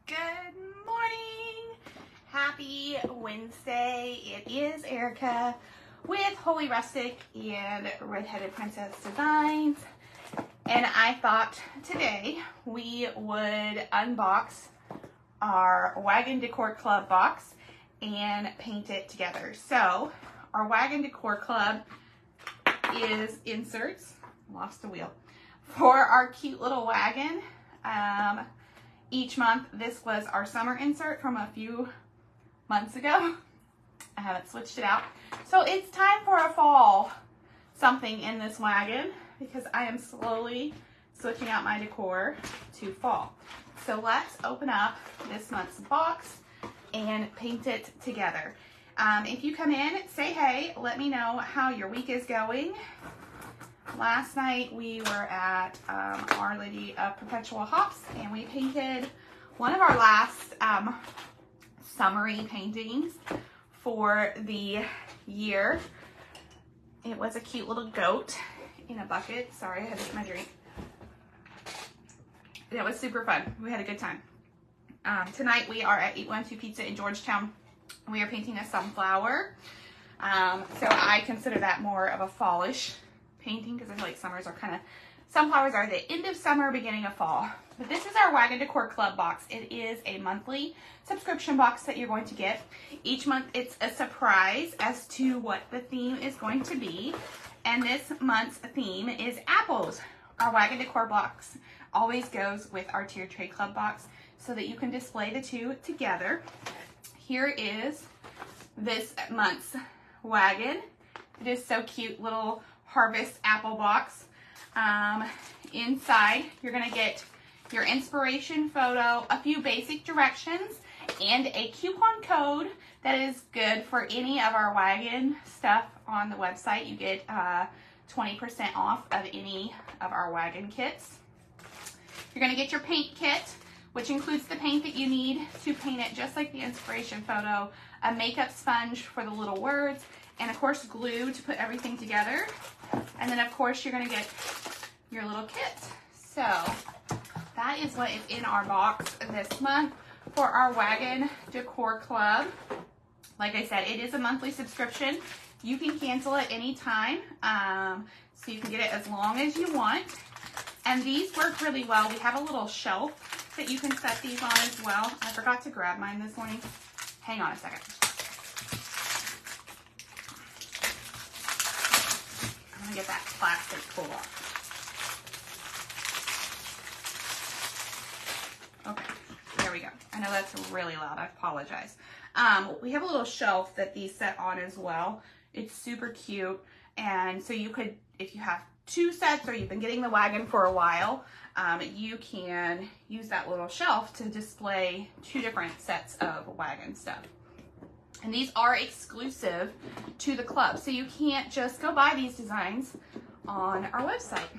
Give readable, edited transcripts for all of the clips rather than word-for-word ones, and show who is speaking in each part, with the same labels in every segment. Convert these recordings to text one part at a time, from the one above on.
Speaker 1: Good morning. Happy Wednesday. It is Erica with Holy Rustic and Redheaded Princess Designs. And I thought today we would unbox our Wagon Club box and paint it together. So our Wagon Club is inserts, lost the wheel, for our cute little wagon. Each month, this was our summer insert from a few months ago. I haven't switched it out. So it's time for a fall something in this wagon because I am slowly switching out my decor to fall. So let's open up this month's box and paint it together. If you come in, say hey, let me know how your week is going. Last night we were at Our Lady of Perpetual Hops and we painted one of our last summery paintings for the year. It was a cute little goat in a bucket. Sorry, I had to get my drink. It was super fun. We had a good time. Tonight we are at 812 Pizza in Georgetown. We are painting a sunflower. So I consider that more of a fallish painting because I feel like sunflowers are the end of summer, beginning of fall. But this is our Wagon Club box. It is a monthly subscription box that you're going to get. Each month it's a surprise as to what the theme is going to be. And this month's theme is apples. Our Wagon box always goes with our Tier Tray Club box so that you can display the two together. Here is this month's wagon. It is so cute, little harvest apple box. Inside, you're gonna get your inspiration photo, a few basic directions, and a coupon code that is good for any of our wagon stuff on the website. You get 20% off of any of our wagon kits. You're gonna get your paint kit, which includes the paint that you need to paint it just like the inspiration photo, a makeup sponge for the little words, and of course glue to put everything together. And then of course you're gonna get your little kit. So that is what is in our box this month for our Wagon Decor Club. Like I said, it is a monthly subscription. You can cancel it anytime, so you can get it as long as you want. And these work really well. We have a little shelf that you can set these on as well. I forgot to grab mine this morning. Hang on a second. I'm gonna get that plastic pulled off. Okay, there we go. I know that's really loud, I apologize. We have a little shelf that these set on as well. It's super cute. And so you could, if you have two sets or you've been getting the wagon for a while, you can use that little shelf to display two different sets of wagon stuff. And these are exclusive to the club, so you can't just go buy these designs on our website.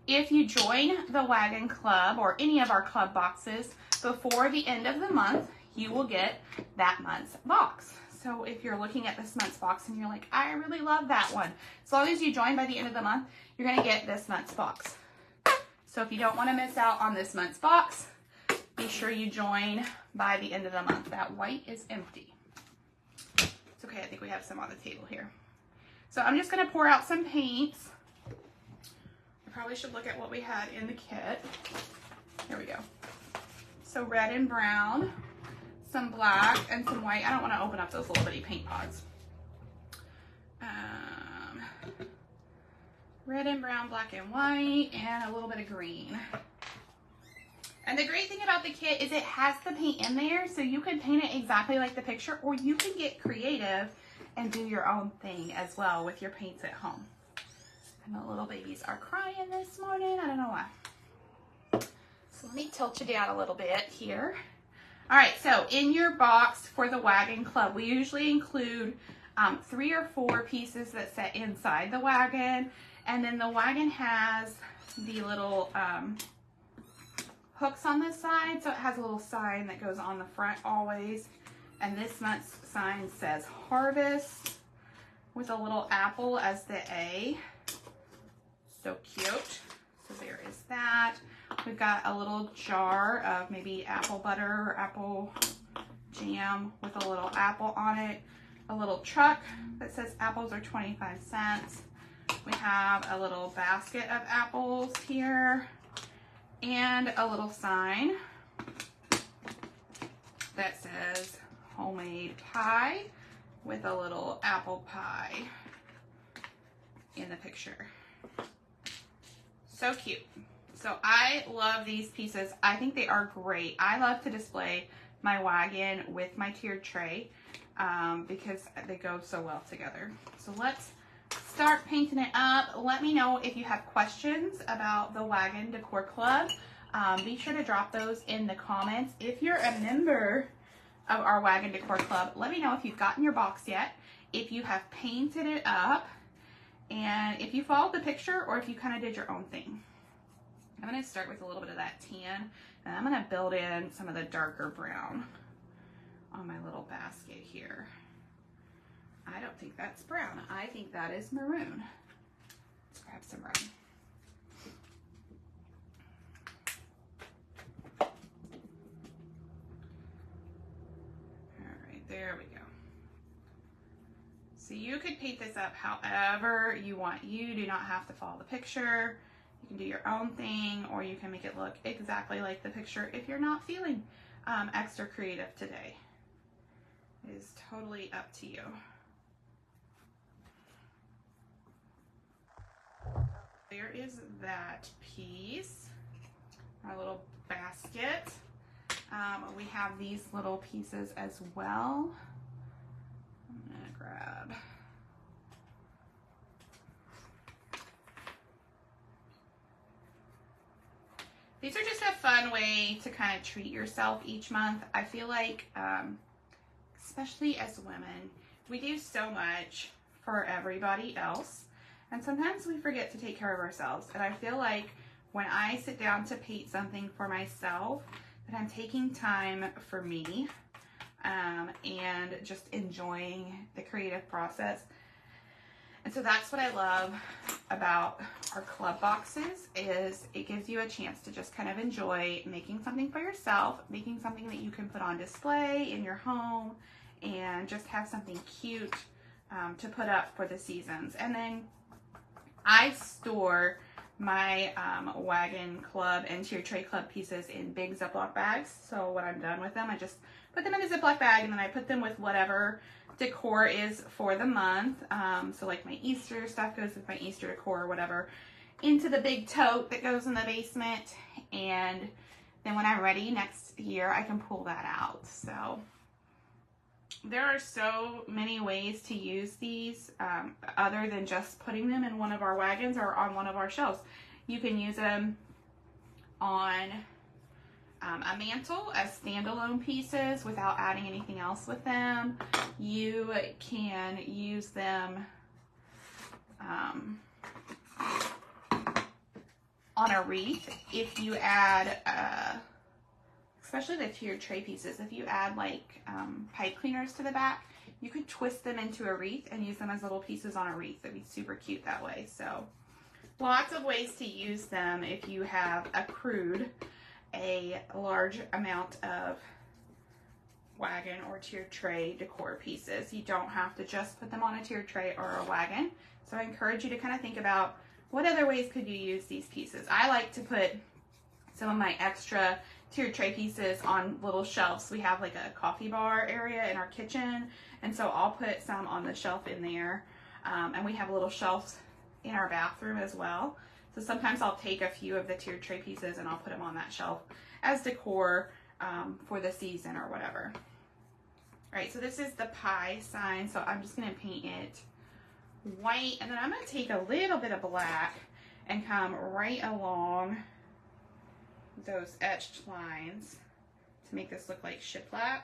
Speaker 1: If you join the Wagon Club or any of our club boxes before the end of the month, you will get that month's box. So if you're looking at this month's box and you're like, I really love that one, as long as you join by the end of the month, you're gonna get this month's box. So if you don't wanna miss out on this month's box, be sure you join by the end of the month. That white is empty. It's okay, I think we have some on the table here. So I'm just gonna pour out some paints. I probably should look at what we had in the kit. Here we go. So red and brown, some black and some white. I don't want to open up those little bitty paint pods. Red and brown, black and white, and a little bit of green. And the great thing about the kit is it has the paint in there, so you can paint it exactly like the picture, or you can get creative and do your own thing as well with your paints at home. And the little babies are crying this morning. I don't know why. So let me tilt you down a little bit here. All right, so in your box for the Wagon Club, we usually include 3 or 4 pieces that sit inside the wagon. And then the wagon has the little hooks on this side. So it has a little sign that goes on the front always. And this month's sign says Harvest with a little apple as the A. So cute. So there is that. We've got a little jar of maybe apple butter or apple jam with a little apple on it. A little truck that says apples are 25 cents. We have a little basket of apples here and a little sign that says homemade pie with a little apple pie in the picture. So cute. So I love these pieces. I think they are great. I love to display my wagon with my tiered tray because they go so well together. So let's start painting it up. Let me know if you have questions about the Wagon Decor Club. Be sure to drop those in the comments. If you're a member of our Wagon Decor Club, let me know if you've gotten your box yet, if you have painted it up, and if you followed the picture or if you kind of did your own thing. I'm going to start with a little bit of that tan, and I'm going to build in some of the darker brown on my little basket here. I don't think that's brown. I think that is maroon. Let's grab some red. All right, there we go. So you could paint this up however you want. You do not have to follow the picture. You can do your own thing, or you can make it look exactly like the picture if you're not feeling extra creative today. It is totally up to you. There is that piece, our little basket. We have these little pieces as well. I'm gonna grab. These are just a fun way to kind of treat yourself each month. I feel like, especially as women, we do so much for everybody else. And sometimes we forget to take care of ourselves. And I feel like when I sit down to paint something for myself, that I'm taking time for me and just enjoying the creative process. And so that's what I love about our club boxes, is it gives you a chance to just kind of enjoy making something for yourself, making something that you can put on display in your home, and just have something cute to put up for the seasons. And then I store my Wagon Club and Tier Tray Club pieces in big Ziploc bags. So when I'm done with them, I just put them in a Ziploc bag, and then I put them with whatever decor is for the month. So like my Easter stuff goes with my Easter decor or whatever into the big tote that goes in the basement. And then when I'm ready next year, I can pull that out. So there are so many ways to use these other than just putting them in one of our wagons or on one of our shelves. You can use them on a mantle as standalone pieces without adding anything else with them. You can use them on a wreath if you add especially the tiered tray pieces, if you add like pipe cleaners to the back, you could twist them into a wreath and use them as little pieces on a wreath. That'd be super cute that way. So lots of ways to use them if you have accrued a large amount of wagon or tiered tray decor pieces. You don't have to just put them on a tiered tray or a wagon. So I encourage you to kind of think about what other ways could you use these pieces. I like to put some of my extra tiered tray pieces on little shelves. We have like a coffee bar area in our kitchen, and so I'll put some on the shelf in there. And we have little shelves in our bathroom as well. So sometimes I'll take a few of the tiered tray pieces and I'll put them on that shelf as decor for the season or whatever. All right, so this is the pie sign. So I'm just gonna paint it white, and then I'm gonna take a little bit of black and come right along those etched lines to make this look like shiplap.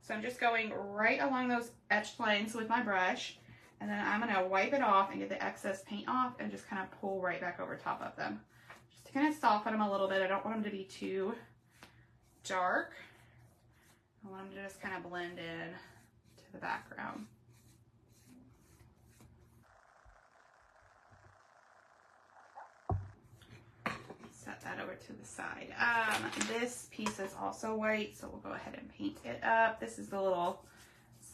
Speaker 1: So I'm just going right along those etched lines with my brush, and then I'm gonna wipe it off and get the excess paint off and just kind of pull right back over top of them. Just to kind of soften them a little bit. I don't want them to be too dark. I want them to just kind of blend in to the background. Set that over to the side. This piece is also white, so we'll go ahead and paint it up. This is the little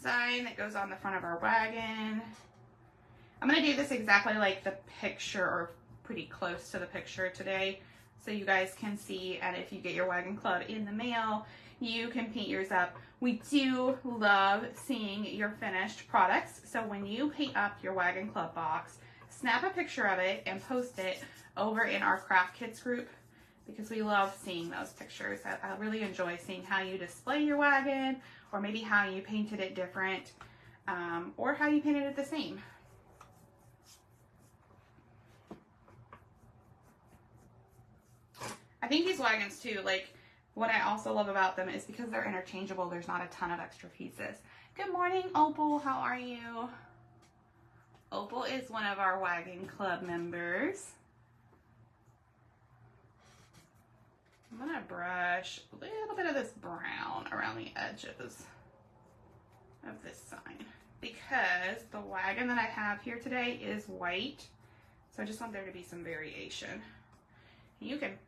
Speaker 1: sign that goes on the front of our wagon. I'm going to do this exactly like the picture, or pretty close to the picture today, so you guys can see, and if you get your Wagon Club in the mail, you can paint yours up. We do love seeing your finished products, so when you paint up your Wagon Club box, snap a picture of it and post it over in our craft kits group, because we love seeing those pictures. I really enjoy seeing how you display your wagon, or maybe how you painted it different, or how you painted it the same. I think these wagons too, like, what I also love about them is because they're interchangeable, there's not a ton of extra pieces. Good morning, Opal, how are you? Opal is one of our Wagon Club members. I'm gonna brush a little bit of this brown around the edges of this sign, because the wagon that I have here today is white, so I just want there to be some variation. You can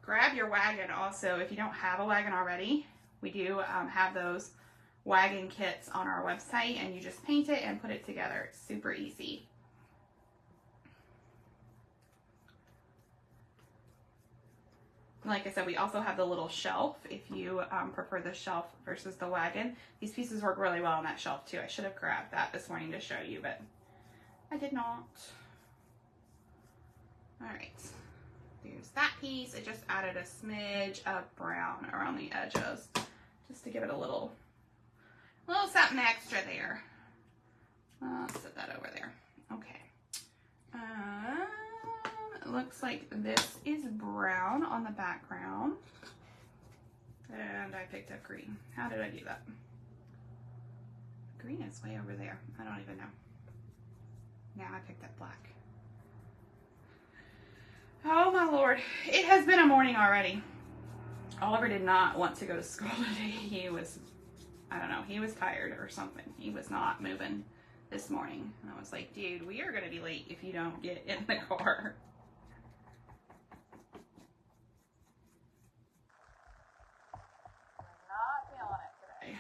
Speaker 1: grab your wagon also if you don't have a wagon already. We do have those wagon kits on our website, and you just paint it and put it together. It's super easy. Like I said, we also have the little shelf if you prefer the shelf versus the wagon. These pieces work really well on that shelf too. I should have grabbed that this morning to show you, but I did not. All right. There's that piece. I just added a smidge of brown around the edges just to give it a little something extra there. I'll set that over there. Okay. It looks like this is brown on the background. And I picked up green. How did I do that? Green is way over there. I don't even know. Now I picked up black. Oh my Lord, it has been a morning already. Oliver did not want to go to school today. He was, I don't know, he was tired or something. He was not moving this morning. And I was like, dude, we are going to be late if you don't get in the car. I'm not feeling it today.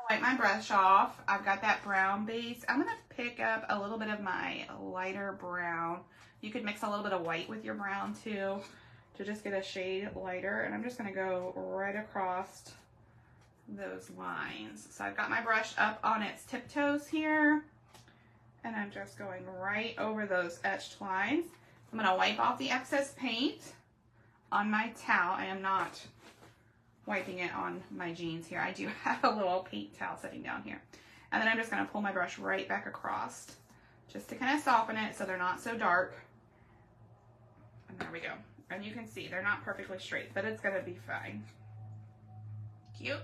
Speaker 1: Wipe my brush off. I've got that brown base. I'm going to pick up a little bit of my lighter brown. You could mix a little bit of white with your brown too to just get a shade lighter. And I'm just going to go right across those lines. So I've got my brush up on its tiptoes here. And I'm just going right over those etched lines. I'm going to wipe off the excess paint on my towel. I am not wiping it on my jeans here. I do have a little paint towel sitting down here. And then I'm just going to pull my brush right back across just to kind of soften it so they're not so dark. And there we go. And you can see they're not perfectly straight, but it's going to be fine. Cute.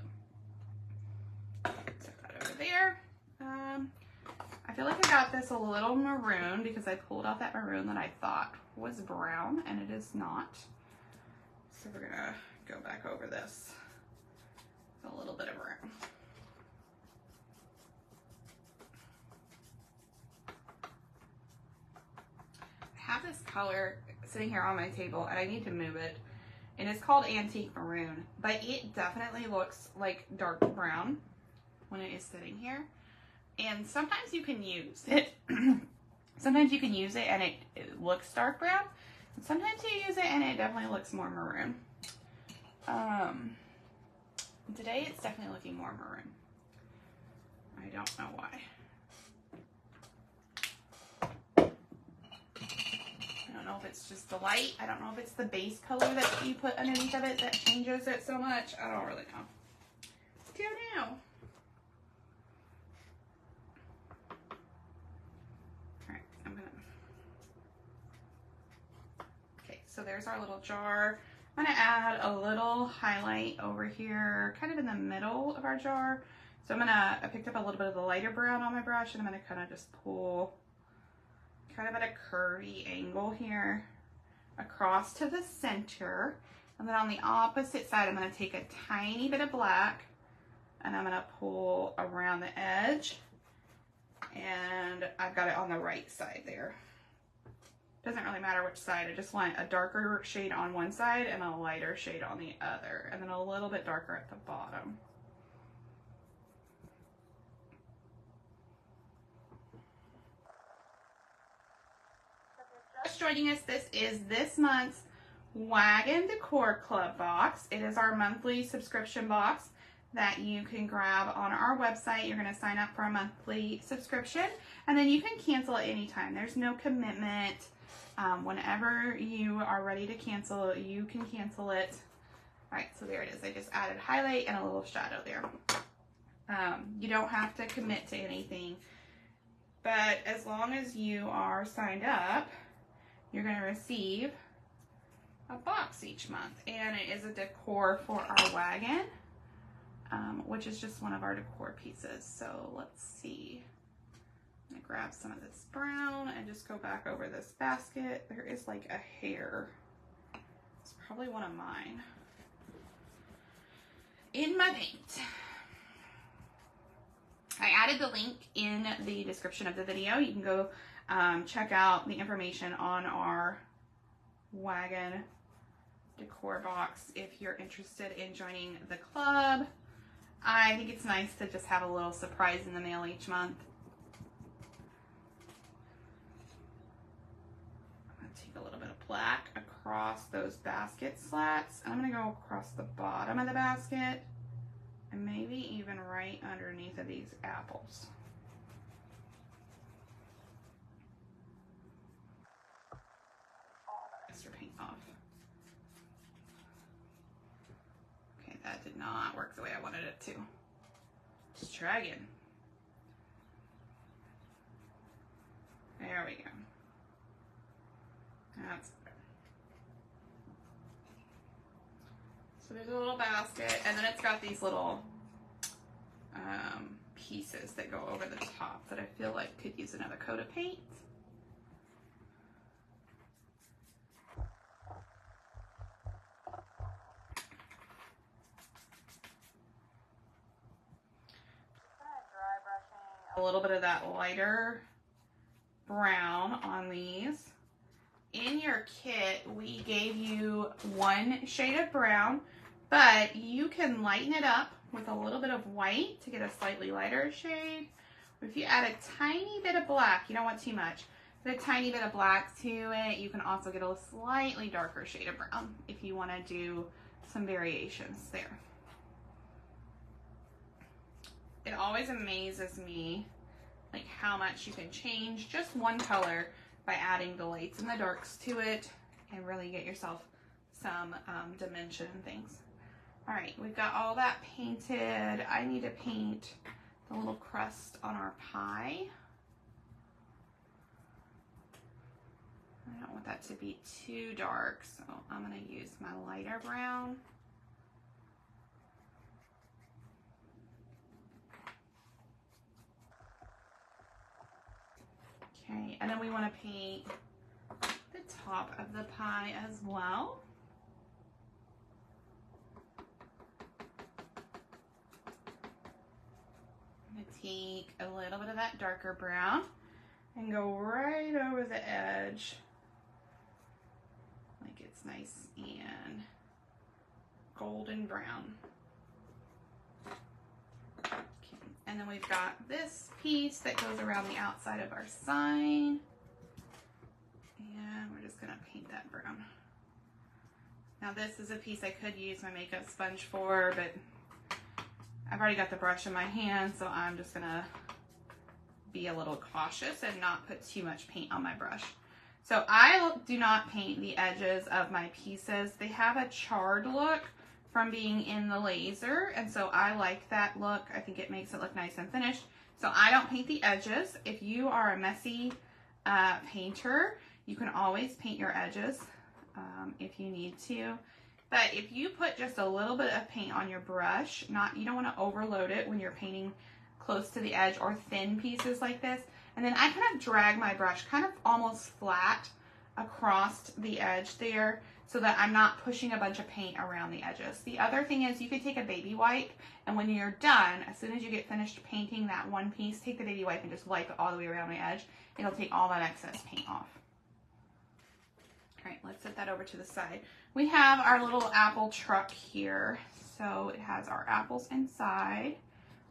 Speaker 1: Set that over there. I feel like I got this a little maroon because I pulled out that maroon that I thought was brown, and it is not. So we're going to go back over this with a little bit of brown. I have this color sitting here on my table and I need to move it, and it's called Antique Maroon, but it definitely looks like dark brown when it is sitting here. And sometimes you can use it. Sometimes you can use it and it looks dark brown. And sometimes you use it and it definitely looks more maroon. Today it's definitely looking more maroon. I don't know why. I don't know if it's just the light. I don't know if it's the base color that you put underneath of it that changes it so much. I don't really know. Don't know. Alright, okay, so there's our little jar. I'm going to add a little highlight over here, kind of in the middle of our jar. So I picked up a little bit of the lighter brown on my brush, and I'm going to kind of just pull kind of at a curvy angle here across to the center. And then on the opposite side, I'm going to take a tiny bit of black, and I'm going to pull around the edge and I've got it on the right side there. Doesn't really matter which side. I just want a darker shade on one side and a lighter shade on the other, and then a little bit darker at the bottom. Just joining us, this is this month's Wagon Club Box. It is our monthly subscription box that you can grab on our website. You're going to sign up for a monthly subscription, and then you can cancel at any time. There's no commitment. Whenever you are ready to cancel, you can cancel it. All right, so there it is. I just added highlight and a little shadow there. You don't have to commit to anything, but as long as you are signed up, you're going to receive a box each month, and it is a decor for our wagon, which is just one of our decor pieces. So let's see. I'm gonna grab some of this brown and just go back over this basket. There is like a hair. It's probably one of mine in my paint. I added the link in the description of the video. You can go check out the information on our wagon decor box if you're interested in joining the club. I think it's nice to just have a little surprise in the mail each month. I'm going to take a little bit of black across those basket slats. I'm going to go across the bottom of the basket and maybe even right underneath of these apples. All that extra paint off. Okay, that did not work the way I wanted it to. Just try again. There we go. That's better. So there's a little basket, and then it's got these little pieces that go over the top that I feel like could use another coat of paint. Dry brushing a little bit of that lighter brown on these. In your kit, we gave you one shade of brown, but you can lighten it up with a little bit of white to get a slightly lighter shade. If you add a tiny bit of black, you don't want too much, but a tiny bit of black to it, you can also get a slightly darker shade of brown if you want to do some variations there. It always amazes me like how much you can change just one color by adding the lights and the darks to it and really get yourself some dimension and things. All right, we've got all that painted. I need to paint the little crust on our pie. I don't want that to be too dark, so I'm going to use my lighter brown. Okay, and then we want to paint the top of the pie as well. I'm going to take a little bit of that darker brown and go right over the edge, like it's nice and golden brown. And then we've got this piece that goes around the outside of our sign. And we're just gonna paint that brown. Now this is a piece I could use my makeup sponge for, but I've already got the brush in my hand, so I'm just gonna be a little cautious and not put too much paint on my brush. So I do not paint the edges of my pieces. They have a charred look from being in the laser, and so I like that look. I think it makes it look nice and finished. So I don't paint the edges. If you are a messy painter, you can always paint your edges if you need to. But if you put just a little bit of paint on your brush, you don't want to overload it when you're painting close to the edge or thin pieces like this. And then I kind of drag my brush kind of almost flat across the edge there, so that I'm not pushing a bunch of paint around the edges. The other thing is you could take a baby wipe, and when you're done, as soon as you get finished painting that one piece, take the baby wipe and just wipe it all the way around the edge. It'll take all that excess paint off. All right, let's set that over to the side. We have our little apple truck here. So it has our apples inside.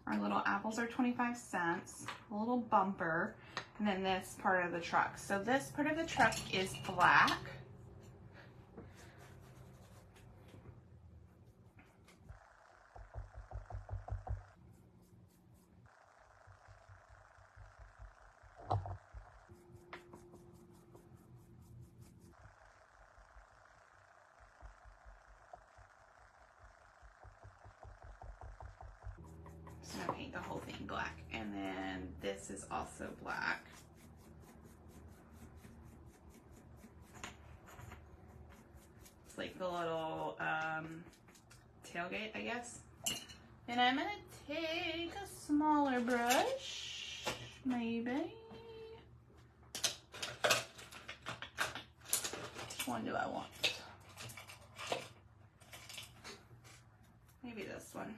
Speaker 1: Our little apples are 25 cents, a little bumper, and then this part of the truck. So this part of the truck is black. So I'm gonna paint the whole thing black, and then this is also black. It's like the little tailgate, I guess. And I'm gonna take a smaller brush, maybe. Which one do I want? Maybe this one.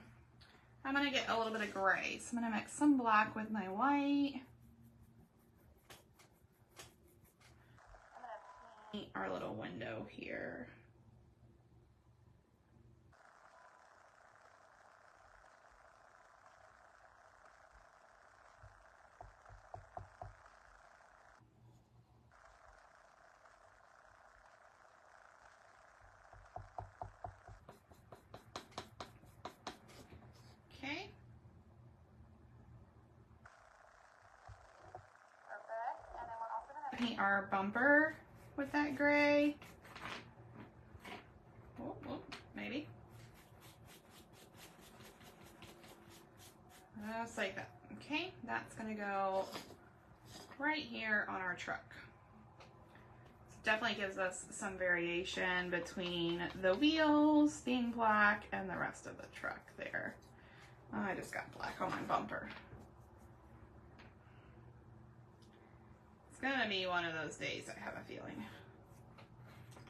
Speaker 1: I'm gonna get a little bit of gray, so I'm gonna mix some black with my white. I'm gonna paint our little window here. Okay. Perfect. And then we're also going to paint our bumper with that gray. Oh, maybe. Just like that. Okay, that's going to go right here on our truck. Definitely gives us some variation between the wheels being black and the rest of the truck there. I just got black on my bumper. It's gonna be one of those days, I have a feeling.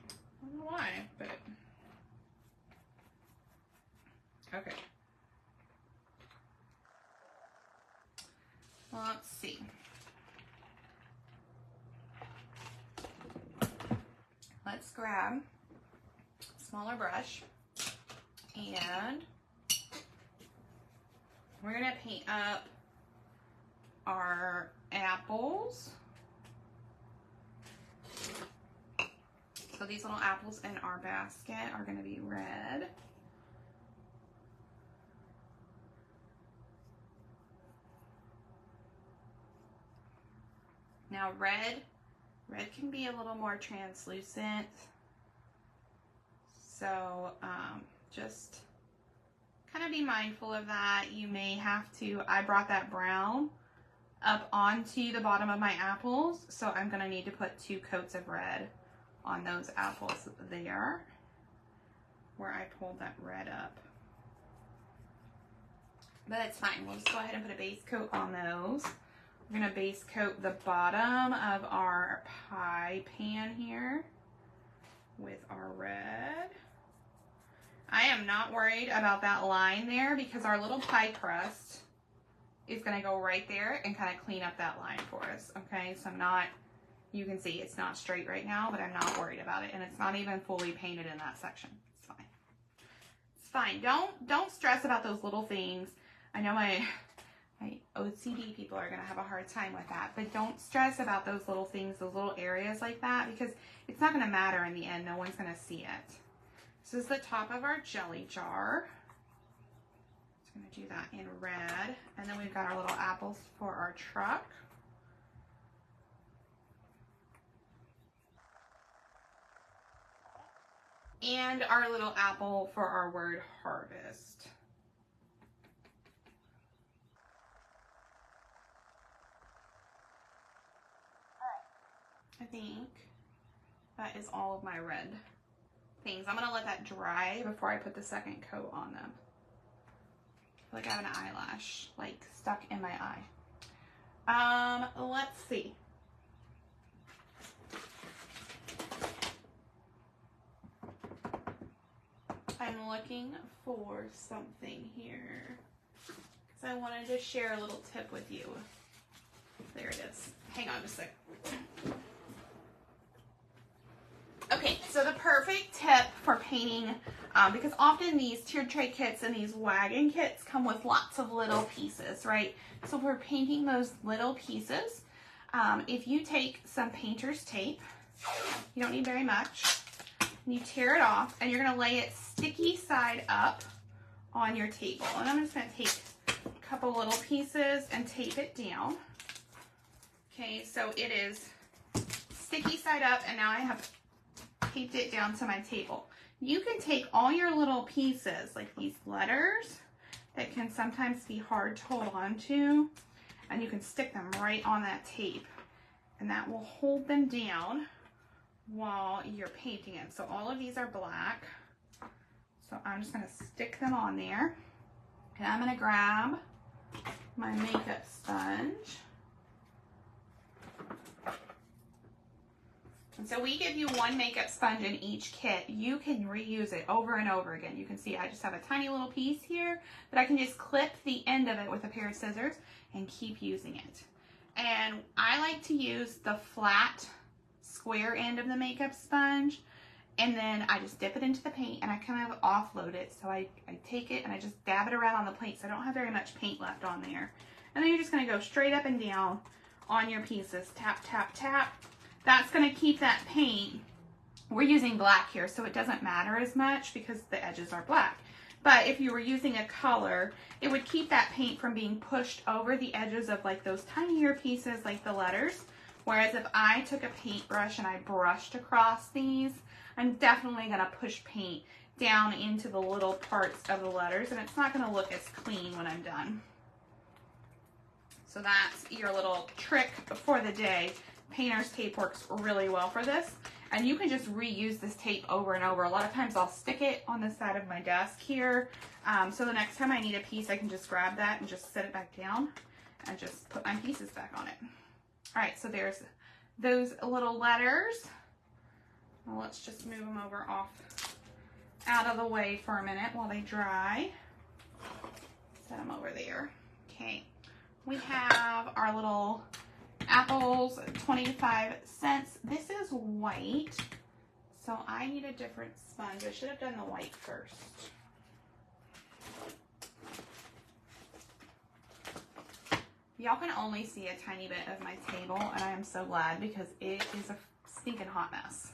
Speaker 1: I don't know why, but okay. Well, let's see. Let's grab a smaller brush, and we're gonna paint up our apples. So these little apples in our basket are gonna be red. Now red can be a little more translucent, so just kind of be mindful of that. You may have to, I brought that brown up onto the bottom of my apples, so I'm gonna need to put 2 coats of red on those apples there, where I pulled that red up. But it's fine, we'll just go ahead and put a base coat on those. We're gonna base coat the bottom of our pie pan here with our red. I am not worried about that line there because our little pie crust is gonna go right there and kind of clean up that line for us, okay? So I'm not, you can see it's not straight right now, but I'm not worried about it, and it's not even fully painted in that section. It's fine. It's fine. Don't stress about those little things. I know my OCD people are gonna have a hard time with that, but don't stress about those little things, those little areas like that, because it's not gonna matter in the end. No one's gonna see it. This is the top of our jelly jar. Just gonna do that in red, and then we've got our little apples for our truck. And our little apple for our word harvest. I think that is all of my red things. I'm gonna let that dry before I put the second coat on them. I feel like I have an eyelash like stuck in my eye. Let's see. am looking for something here because I wanted to share a little tip with you. There it is. Hang on just a sec. Okay, so the perfect tip for painting, because often these tiered tray kits and these wagon kits come with lots of little pieces, right? So for painting those little pieces, if you take some painter's tape, you don't need very much, and you tear it off, and you're going to lay it sticky side up on your table. And I'm just going to take a couple little pieces and tape it down. Okay, so it is sticky side up, and now I have taped it down to my table. You can take all your little pieces, like these letters that can sometimes be hard to hold on to, and you can stick them right on that tape, and that will hold them down while you're painting it. So all of these are black, so I'm just going to stick them on there, and I'm going to grab my makeup sponge. And so we give you one makeup sponge in each kit. You can reuse it over and over again. You can see I just have a tiny little piece here, but I can just clip the end of it with a pair of scissors and keep using it. And I like to use the flat square end of the makeup sponge, and then I just dip it into the paint and I kind of offload it. So I take it and I just dab it around on the plate so I don't have very much paint left on there. And then you're just going to go straight up and down on your pieces. Tap, tap, tap. That's going to keep that paint. We're using black here, so it doesn't matter as much because the edges are black. But if you were using a color, it would keep that paint from being pushed over the edges of like those tinier pieces like the letters. Whereas if I took a paintbrush and I brushed across these, I'm definitely going to push paint down into the little parts of the letters, and it's not going to look as clean when I'm done. So that's your little trick for the day. Painter's tape works really well for this, and you can just reuse this tape over and over. A lot of times I'll stick it on the side of my desk here, so the next time I need a piece I can just grab that and just set it back down and just put my pieces back on it. All right, so there's those little letters. Well, let's just move them over out of the way for a minute while they dry. Set them over there. Okay, we have our little apples, 25 cents. This is white, so I need a different sponge. I should have done the white first. Y'all can only see a tiny bit of my table, and I am so glad because it is a stinking hot mess.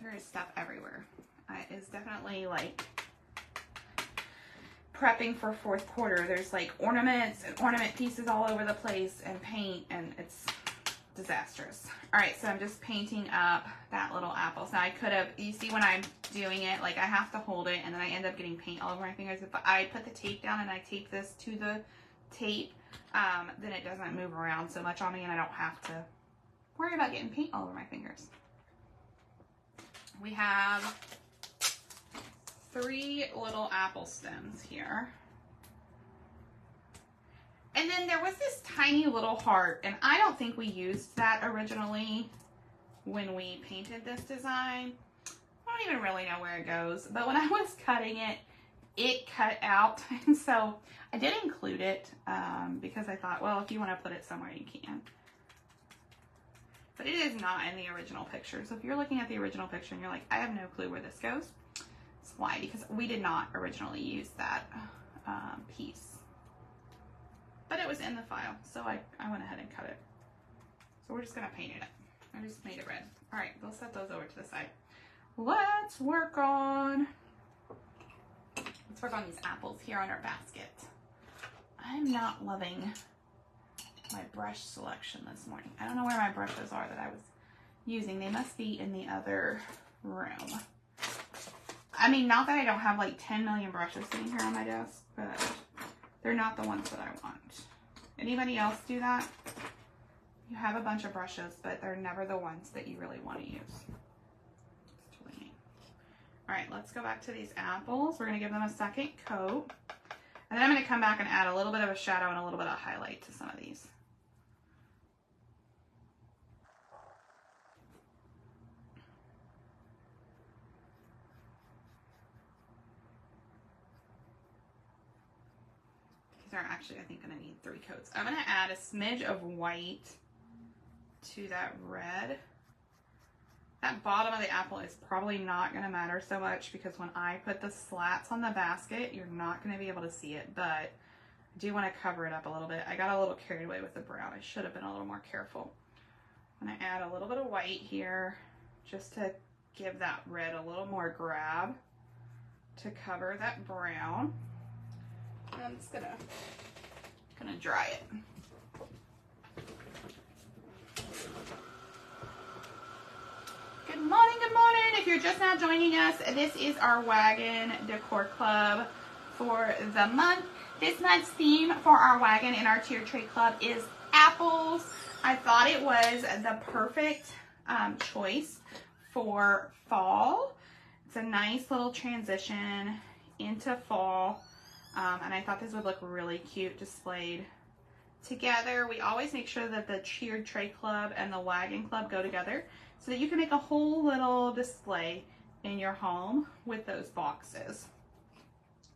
Speaker 1: There is stuff everywhere. It is definitely like prepping for fourth quarter. There's like ornaments and ornament pieces all over the place and paint, and it's disastrous. All right, so I'm just painting up that little apple. So I could have, you see when I'm doing it, like I have to hold it and then I end up getting paint all over my fingers. If I put the tape down and I tape this to the tape, then it doesn't move around so much on me and I don't have to worry about getting paint all over my fingers. We have 3 little apple stems here. And then there was this tiny little heart, and I don't think we used that originally when we painted this design. I don't even really know where it goes, but when I was cutting it, it cut out, and so I did include it because I thought, well, if you want to put it somewhere, you can. But it is not in the original picture. So if you're looking at the original picture and you're like, I have no clue where this goes, that's why, because we did not originally use that piece. But it was in the file, so I went ahead and cut it. So we're just going to paint it up. I just made it red. All right, we'll set those over to the side. Let's work on these apples here on our basket. I'm not loving my brush selection this morning. I don't know where my brushes are that I was using. They must be in the other room. I mean, not that I don't have like 10 million brushes sitting here on my desk, but they're not the ones that I want. Anybody else do that? You have a bunch of brushes, but they're never the ones that you really want to use. It's really neat. All right, let's go back to these apples. We're going to give them a second coat. And then I'm going to come back and add a little bit of a shadow and a little bit of highlight to some of these. They're actually, I think, gonna need 3 coats. I'm gonna add a smidge of white to that red. That bottom of the apple is probably not gonna matter so much because when I put the slats on the basket, you're not gonna be able to see it, but I do wanna cover it up a little bit. I got a little carried away with the brown. I should have been a little more careful. I'm gonna add a little bit of white here just to give that red a little more grab to cover that brown. And I'm just gonna dry it. Good morning, good morning. If you're just now joining us, this is our Wagon Decor Club for the month. This month's theme for our Wagon and our Tier Trade Club is apples. I thought it was the perfect choice for fall. It's a nice little transition into fall, and I thought this would look really cute displayed together. We always make sure that the Tier Trade Club and the Wagon Club go together so that you can make a whole little display in your home with those boxes.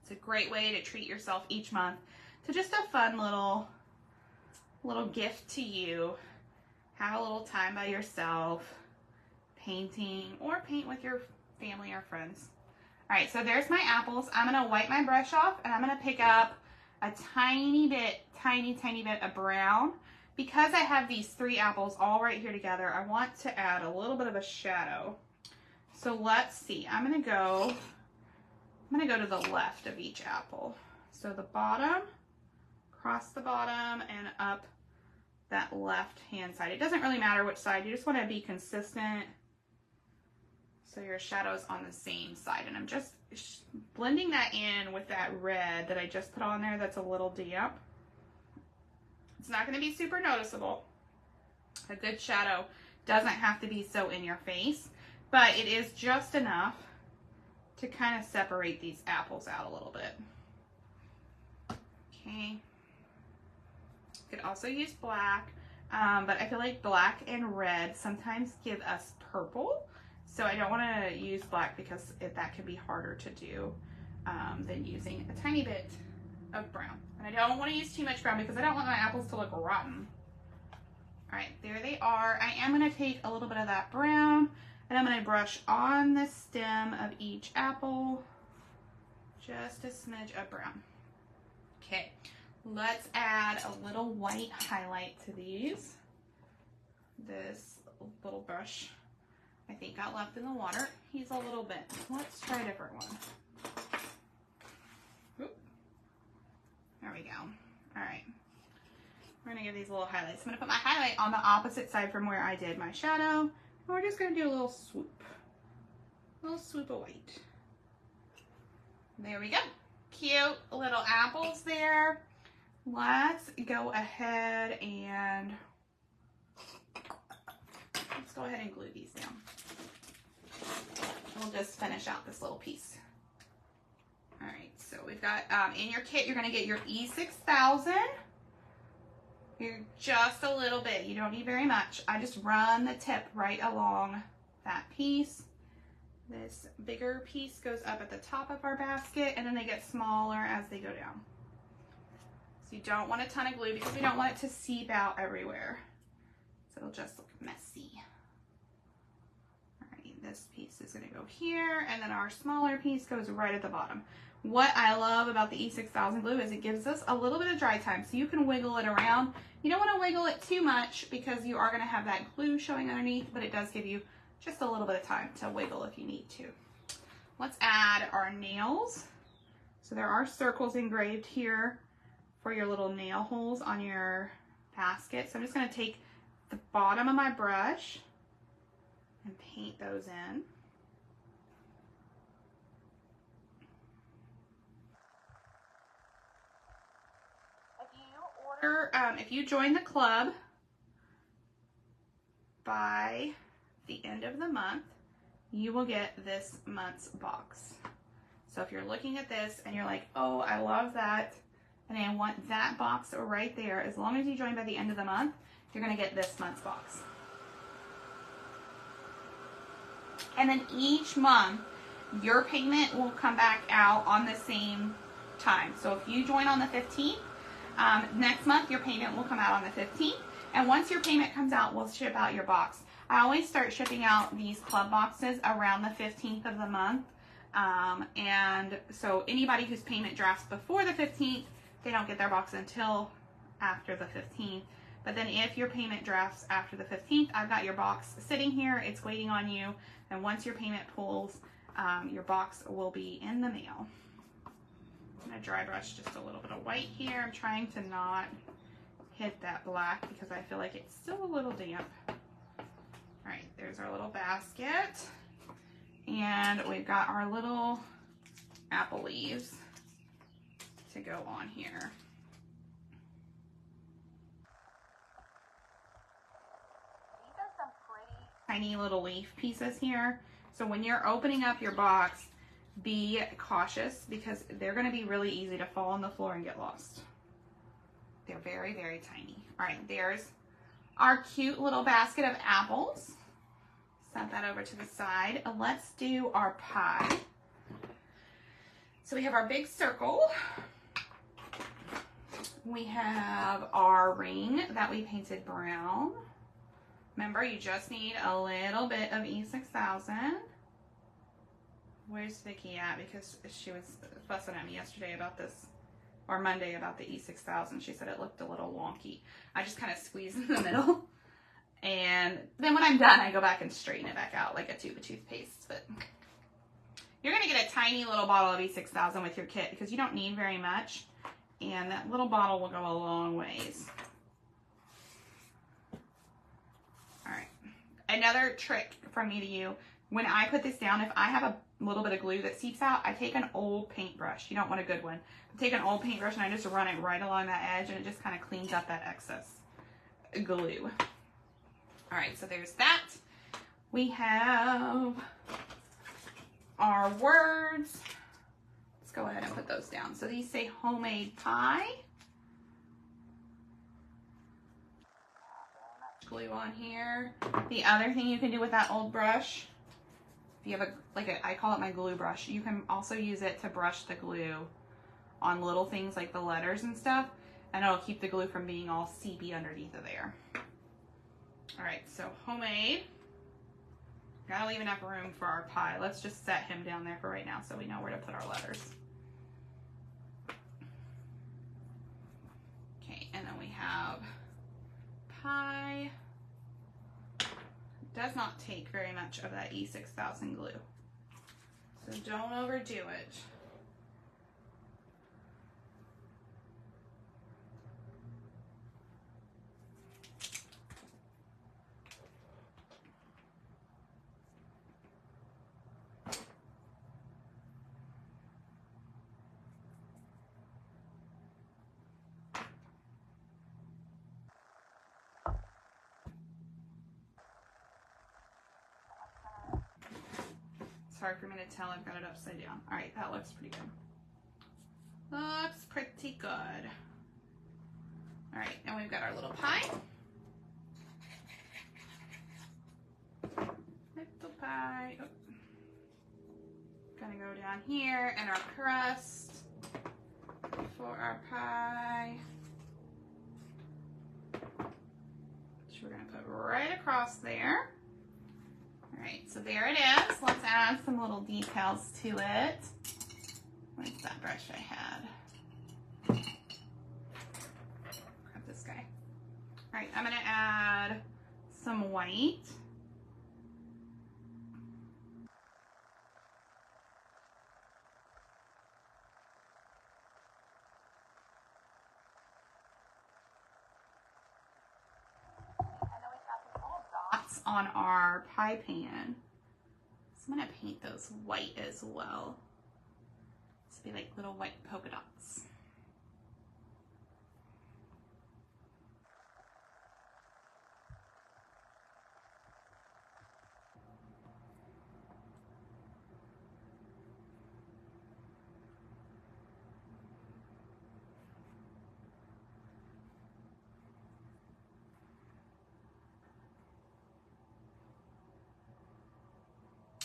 Speaker 1: It's a great way to treat yourself each month to just a fun little gift to you. Have a little time by yourself, painting, or paint with your family or friends. All right, so there's my apples. I'm gonna wipe my brush off and I'm gonna pick up a tiny bit of brown. Because I have these 3 apples all right here together, I want to add a little bit of a shadow. So let's see, I'm gonna go to the left of each apple. So the bottom, across the bottom, and up that left-hand side. It doesn't really matter which side, you just wanna be consistent so your shadow's on the same side. And I'm just blending that in with that red that I just put on there that's a little damp. It's not going to be super noticeable. A good shadow doesn't have to be so in your face, but it is just enough to kind of separate these apples out a little bit. Okay. You could also use black, but I feel like black and red sometimes give us purple. So I don't want to use black because that can be harder to do than using a tiny bit of brown. And I don't want to use too much brown because I don't want my apples to look rotten. All right, there they are. I am going to take a little bit of that brown and I'm going to brush on the stem of each apple, just a smidge of brown. Okay, let's add a little white highlight to these. This little brush I think got left in the water. He's a little bent. Let's try a different one. Oop. There we go. All right. We're gonna give these little highlights. I'm gonna put my highlight on the opposite side from where I did my shadow. And we're just gonna do a little swoop. A little swoop of white. There we go. Cute little apples there. Let's go ahead and glue these down. We'll just finish out this little piece. All right, so we've got, in your kit, you're gonna get your E6000. You're just a little bit, you don't need very much. I just run the tip right along that piece. This bigger piece goes up at the top of our basket and then they get smaller as they go down. So you don't want a ton of glue because we don't want it to seep out everywhere. So it'll just look messy. This piece is going to go here, and then our smaller piece goes right at the bottom. What I love about the E6000 glue is it gives us a little bit of dry time, so you can wiggle it around. You don't want to wiggle it too much because you are going to have that glue showing underneath, but it does give you just a little bit of time to wiggle if you need to. Let's add our nails. So there are circles engraved here for your little nail holes on your basket. So I'm just going to take the bottom of my brush and paint those in. If you join the club by the end of the month, you will get this month's box. So if you're looking at this and you're like, oh, I love that, and I want that box right there, as long as you join by the end of the month, you're gonna get this month's box. And then each month, your payment will come back out on the same time. So if you join on the 15th, Next month, your payment will come out on the 15th. And once your payment comes out, we'll ship out your box. I always start shipping out these club boxes around the 15th of the month. And so anybody whose payment drafts before the 15th, they don't get their box until after the 15th. But then if your payment drafts after the 15th, I've got your box sitting here. It's waiting on you. And once your payment pulls, your box will be in the mail. I'm going to dry brush just a little bit of white here. I'm trying to not hit that black because I feel like it's still a little damp. All right, there's our little basket. And we've got our little apple leaves to go on here. These are some pretty tiny little leaf pieces here. So when you're opening up your box, be cautious because they're going to be really easy to fall on the floor and get lost. They're very, very tiny. All right, there's our cute little basket of apples. Set that over to the side. Let's do our pie. So we have our big circle. We have our ring that we painted brown. Remember, you just need a little bit of E6000. Where's Vicki at? Because she was fussing at me yesterday about this, or Monday about the E6000. She said it looked a little wonky. I just kind of squeeze in the middle. And then when I'm done, I go back and straighten it back out like a tube of toothpaste. But you're going to get a tiny little bottle of E6000 with your kit because you don't need very much. And that little bottle will go a long ways. All right. Another trick from me to you. When I put this down, if I have a little bit of glue that seeps out, I take an old paintbrush. You don't want a good one. I take an old paintbrush and I just run it right along that edge and it just kind of cleans up that excess glue. All right, so there's that. We have our words. Let's go ahead and put those down. So these say homemade pie. Glue on here. The other thing you can do with that old brush, if you have I call it my glue brush, you can also use it to brush the glue on little things like the letters and stuff, and it'll keep the glue from being all seepy underneath of there. All right, so homemade. Gotta leave enough room for our pie. Let's just set him down there for right now so we know where to put our letters. Okay, and then we have pie. Does not take very much of that E6000 glue, so don't overdo it. Hard for me to tell. I've got it upside down. All right, that looks pretty good. Looks pretty good. All right, and we've got our little pie. Little pie. Oh. Gonna go down here and our crust for our pie, which we're gonna put right across there. All right, so there it is. Let's add some little details to it. Where's that brush I had? Grab this guy. All right, I'm gonna add some white. On our pie pan. So I'm gonna paint those white as well. To be like little white polka dots.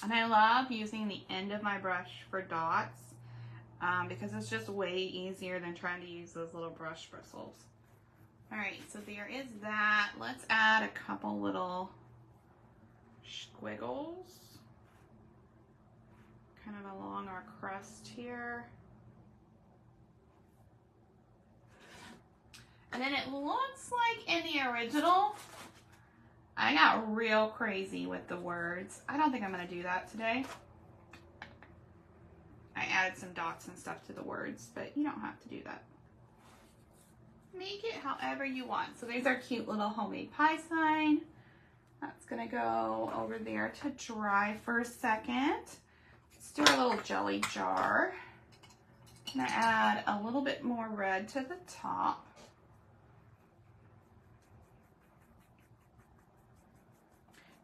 Speaker 1: And I love using the end of my brush for dots. because it's just way easier than trying to use those little brush bristles. All right, so there is that. Let's add a couple little squiggles kind of along our crust here. And then it looks like in the original, I got real crazy with the words. I don't think I'm gonna do that today. I added some dots and stuff to the words, but you don't have to do that. Make it however you want. So there's our cute little homemade pie sign. That's gonna go over there to dry for a second. Let's do our little jelly jar. I'm gonna add a little bit more red to the top.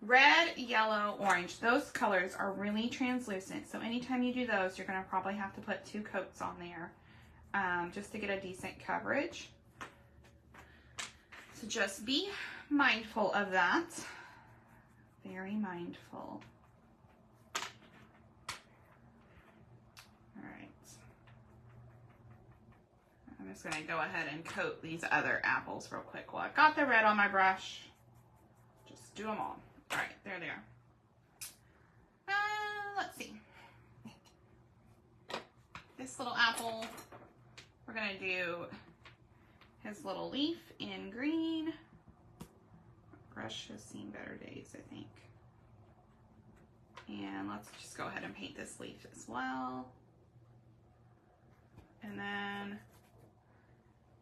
Speaker 1: Red, yellow, orange, those colors are really translucent. So anytime you do those, you're gonna probably have to put 2 coats on there just to get a decent coverage. So just be mindful of that. Very mindful. All right. I'm just gonna go ahead and coat these other apples real quick. Well, I've got the red on my brush. Just do them all. All right, there they are. Let's see. This little apple, we're gonna do his little leaf in green. Brush has seen better days, I think. And let's just go ahead and paint this leaf as well. And then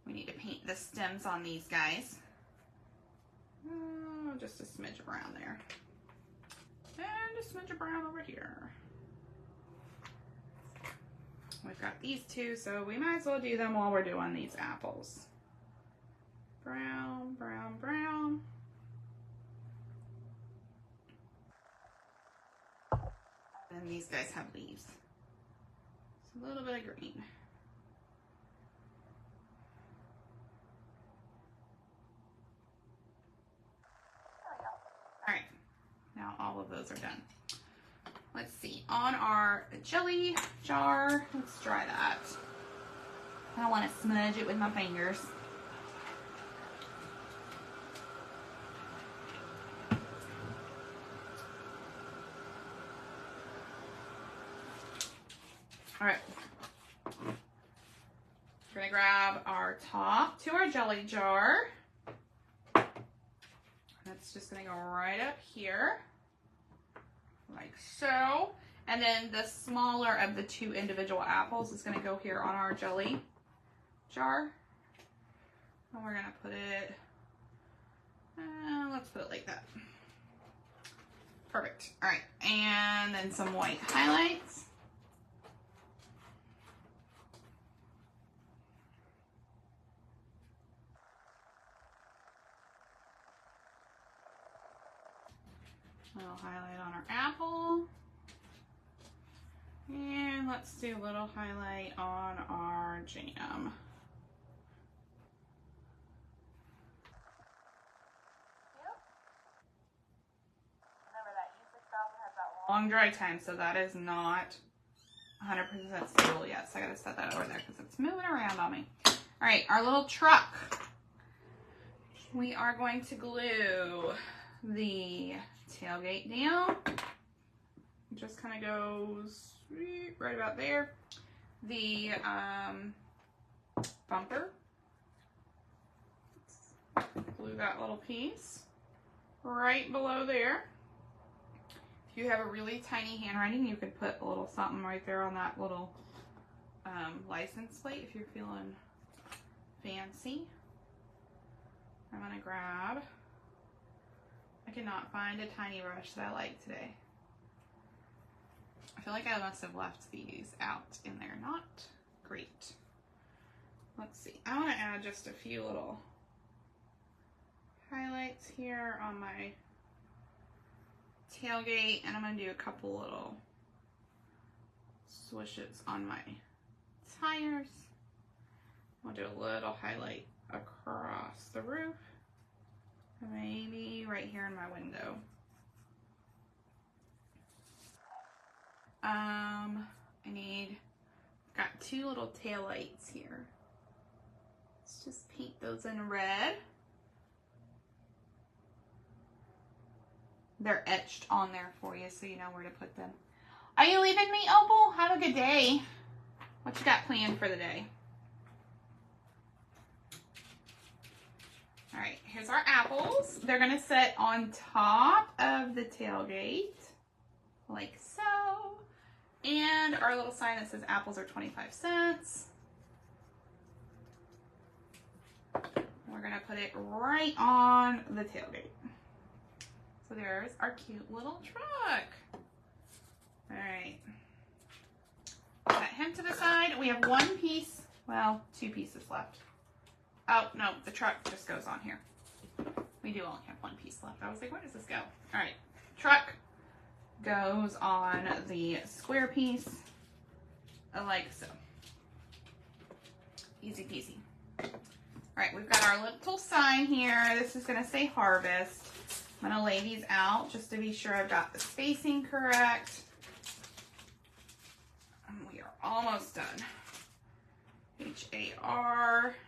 Speaker 1: we need to paint the stems on these guys. Just a smidge of brown there. And a smidge of brown over here. We've got these two, so we might as well do them while we're doing these apples. Brown, brown, brown. And these guys have leaves. It's a little bit of green. All right, now all of those are done. Let's see, on our jelly jar, let's try that. I don't want to smudge it with my fingers. All right, we're gonna grab our top to our jelly jar. That's just gonna go right up here, like so. And then the smaller of the 2 individual apples is gonna go here on our jelly jar. And we're gonna put it, let's put it like that. Perfect, all right. And then some white highlights. A little highlight on our apple. And let's do a little highlight on our jam. Yep. Remember that E6000 has that long dry time, so that is not 100% stable yet. So I gotta set that over there because it's moving around on me. All right, our little truck. We are going to glue the tailgate down. It just kind of goes right about there. The bumper, glue that little piece right below there. If you have a really tiny handwriting, you could put a little something right there on that little license plate if you're feeling fancy. I'm gonna grab, I cannot find a tiny brush that I like today. I feel like I must have left these out in there. Not great. Let's see. I want to add just a few little highlights here on my tailgate, and I'm going to do a couple little swishes on my tires. I'll do a little highlight across the roof, maybe right here in my window. I need got two little tail lights here. Let's just paint those in red. They're etched on there for you so you know where to put them. Are you leaving me, Opal? Have a good day. What you got planned for the day? All right, here's our apples. They're gonna sit on top of the tailgate, like so. And our little sign that says apples are 25 cents. We're gonna put it right on the tailgate. So there's our cute little truck. All right. Set him to the side. We have one piece, well, two pieces left. Oh, no, the truck just goes on here. We do only have one piece left. I was like, where does this go? All right, truck goes on the square piece, like so. Easy peasy. All right, we've got our little sign here. This is gonna say harvest. I'm gonna lay these out just to be sure I've got the spacing correct. And we are almost done. H-A-R-V-E-S-T.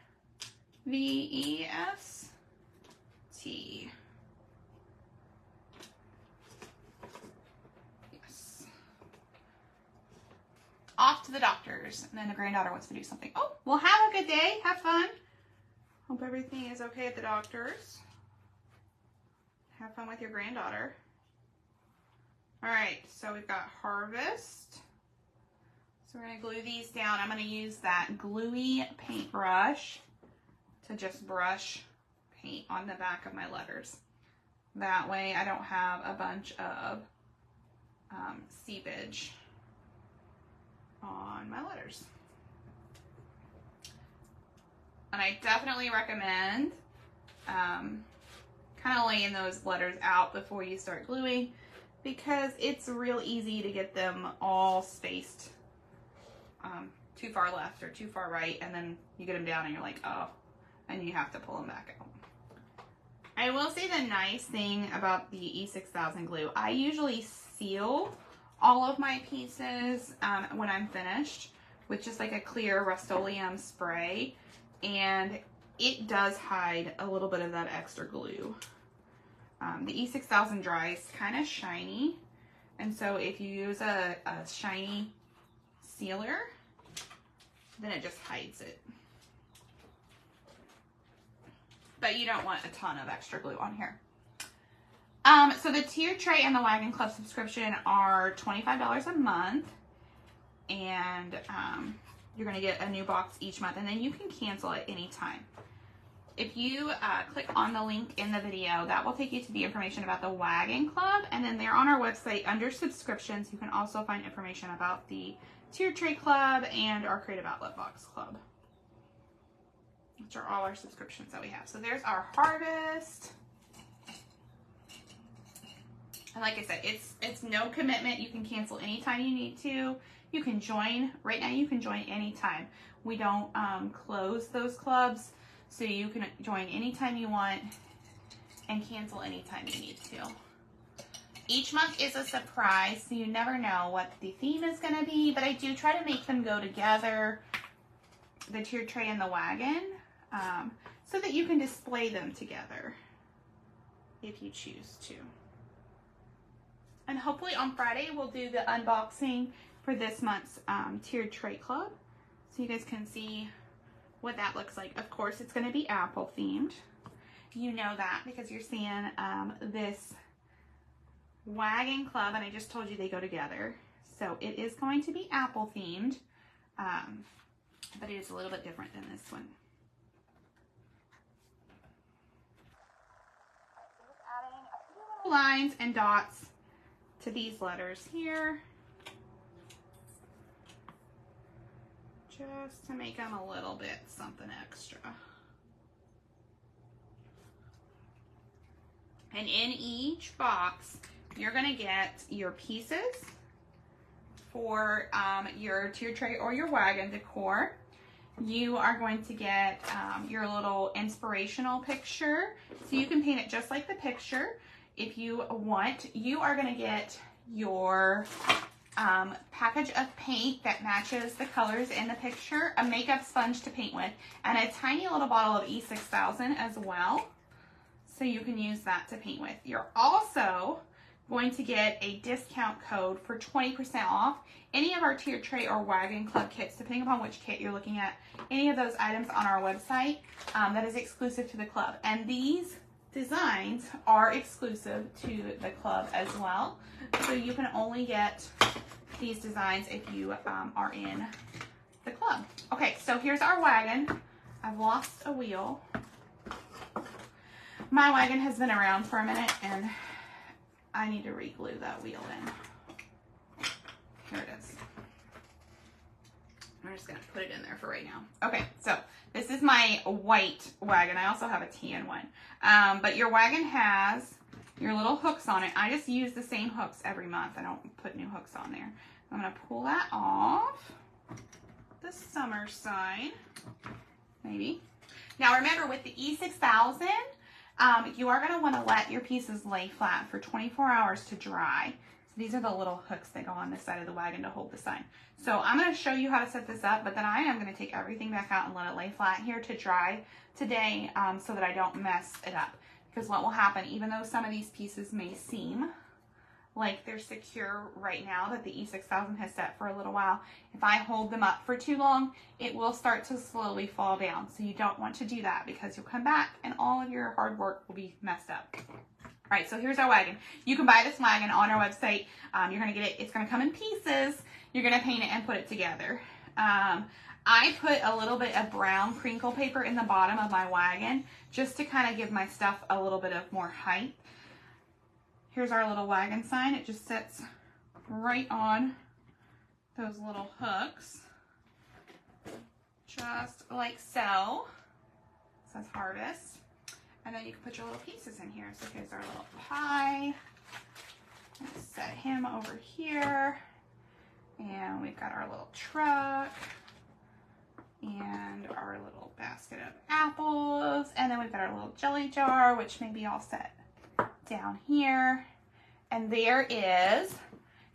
Speaker 1: Yes. Off to the doctor's. And then the granddaughter wants to do something. Oh, well, have a good day. Have fun. Hope everything is okay at the doctor's. Have fun with your granddaughter. All right, so we've got harvest. So we're gonna glue these down. I'm gonna use that gluey paintbrush to just brush paint on the back of my letters. That way I don't have a bunch of seepage on my letters. And I definitely recommend kind of laying those letters out before you start gluing, because it's real easy to get them all spaced too far left or too far right, and then you get them down and you're like, oh, and you have to pull them back out. I will say the nice thing about the E6000 glue, I usually seal all of my pieces when I'm finished with just like a clear Rust-Oleum spray, and it does hide a little bit of that extra glue. The E6000 dries kind of shiny, and so if you use a shiny sealer, then it just hides it. But you don't want a ton of extra glue on here. So the tier tray and the Wagon Club subscription are $25 a month, and you're going to get a new box each month, and then you can cancel at any time. If you click on the link in the video, that will take you to the information about the Wagon Club, and then there on our website under subscriptions, you can also find information about the Tier Tray Club and our Creative Outlet Box Club, which are all our subscriptions that we have. So there's our harvest. And like I said, it's no commitment. You can cancel anytime you need to. You can join. Right now you can join anytime. We don't close those clubs, so you can join anytime you want and cancel anytime you need to. Each month is a surprise, so you never know what the theme is going to be, but I do try to make them go together, the tier tray and the wagon, so that you can display them together if you choose to. And hopefully on Friday we'll do the unboxing for this month's tiered tray club, so you guys can see what that looks like. Of course, it's going to be apple themed. You know that because you're seeing this Wagon Club, and I just told you they go together. So it is going to be apple themed, but it is a little bit different than this one. Just adding a few little lines and dots to these letters here, just to make them a little bit something extra. And in each box, you're going to get your pieces for your tier tray or your wagon decor. You are going to get your little inspirational picture, so you can paint it just like the picture if you want. You are going to get your package of paint that matches the colors in the picture, a makeup sponge to paint with, and a tiny little bottle of E6000 as well. So you can use that to paint with. You're also going to get a discount code for 20% off any of our tiered tray or Wagon Club kits, depending upon which kit you're looking at. Any of those items on our website that is exclusive to the club. And these designs are exclusive to the club as well. So you can only get these designs if you are in the club. Okay, so here's our wagon. I've lost a wheel. My wagon has been around for a minute and I need to re-glue that wheel in. Here it is. I'm just gonna put it in there for right now. Okay, so this is my white wagon. I also have a tan one. But your wagon has your little hooks on it. I just use the same hooks every month. I don't put new hooks on there. I'm gonna pull that off the summer side, maybe. Now remember, with the E6000, you are going to want to let your pieces lay flat for 24 hours to dry. So these are the little hooks that go on this side of the wagon to hold the sign. So I'm going to show you how to set this up, but then I am going to take everything back out and let it lay flat here to dry today so that I don't mess it up. Because what will happen, even though some of these pieces may seem like they're secure right now that the E6000 has set for a little while, if I hold them up for too long, it will start to slowly fall down. So you don't want to do that because you'll come back and all of your hard work will be messed up. All right, so here's our wagon. You can buy this wagon on our website. You're gonna get it, it's gonna come in pieces. You're gonna paint it and put it together. I put a little bit of brown crinkle paper in the bottom of my wagon just to kind of give my stuff a little bit of more height. Here's our little wagon sign. It just sits right on those little hooks, just like so. It says harvest. And then you can put your little pieces in here. So here's our little pie. Let's set him over here. And we've got our little truck and our little basket of apples. And then we've got our little jelly jar, which may be all set down here. And there is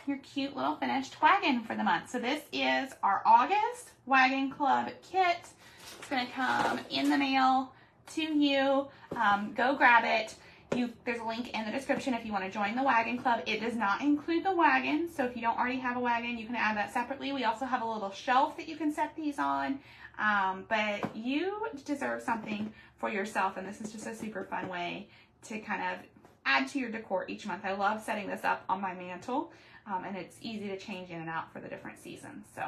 Speaker 1: your cute little finished wagon for the month. So this is our August Wagon Club kit. It's going to come in the mail to you. Go grab it. There's a link in the description if you want to join the Wagon Club. It does not include the wagon, so if you don't already have a wagon, you can add that separately. We also have a little shelf that you can set these on. But you deserve something for yourself, and this is just a super fun way to kind of add to your decor each month. I love setting this up on my mantle, and it's easy to change in and out for the different seasons. So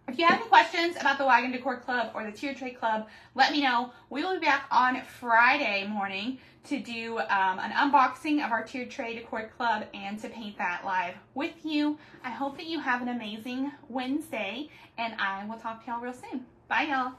Speaker 1: if you have any questions about the Wagon Decor Club or the Tiered Tray Club, let me know. We will be back on Friday morning to do an unboxing of our Tiered Tray Decor Club and to paint that live with you. I hope that you have an amazing Wednesday, and I will talk to y'all real soon. Bye, y'all.